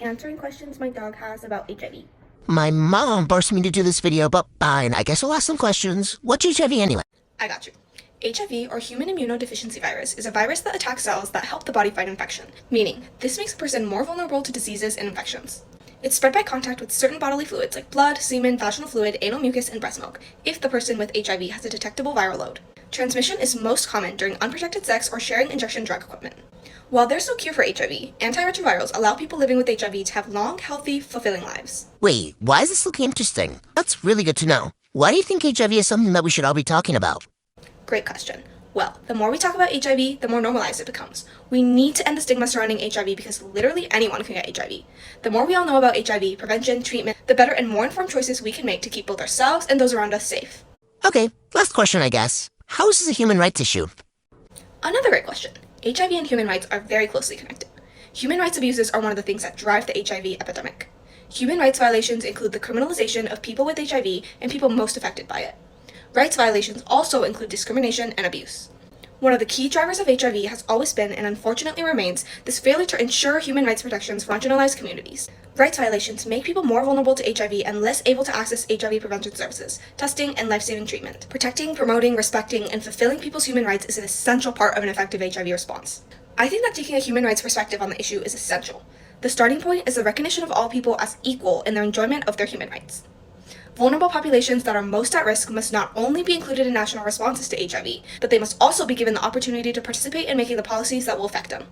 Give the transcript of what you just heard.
answering questions my dog has about HIV. My mom forced me to do this video, but fine, I guess I'll ask some questions. What's HIV anyway? I got you. HIV, or human immunodeficiency virus, is a virus that attacks cells that help the body fight infection, meaning this makes a person more vulnerable to diseases and infections. It's spread by contact with certain bodily fluids like blood, semen, vaginal fluid, anal mucus, and breast milk, if the person with HIV has a detectable viral load. Transmission is most common during unprotected sex or sharing injection drug equipment. While there's no cure for HIV, antiretrovirals allow people living with HIV to have long, healthy, fulfilling lives. Wait, why is this looking interesting? That's really good to know. Why do you think HIV is something that we should all be talking about? Great question. Well, the more we talk about HIV, the more normalized it becomes. We need to end the stigma surrounding HIV because literally anyone can get HIV. The more we all know about HIV, prevention, treatment, the better and more informed choices we can make to keep both ourselves and those around us safe. Okay, last question I guess. How is this a human rights issue? Another great question. HIV and human rights are very closely connected. Human rights abuses are one of the things that drive the HIV epidemic. Human rights violations include the criminalization of people with HIV and people most affected by it. Rights violations also include discrimination and abuse. One of the key drivers of HIV has always been, and unfortunately remains, this failure to ensure human rights protections for marginalized communities. Rights violations make people more vulnerable to HIV and less able to access HIV prevention services, testing, and life-saving treatment. Protecting, promoting, respecting, and fulfilling people's human rights is an essential part of an effective HIV response. I think that taking a human rights perspective on the issue is essential. The starting point is the recognition of all people as equal in their enjoyment of their human rights. Vulnerable populations that are most at risk must not only be included in national responses to HIV, but they must also be given the opportunity to participate in making the policies that will affect them.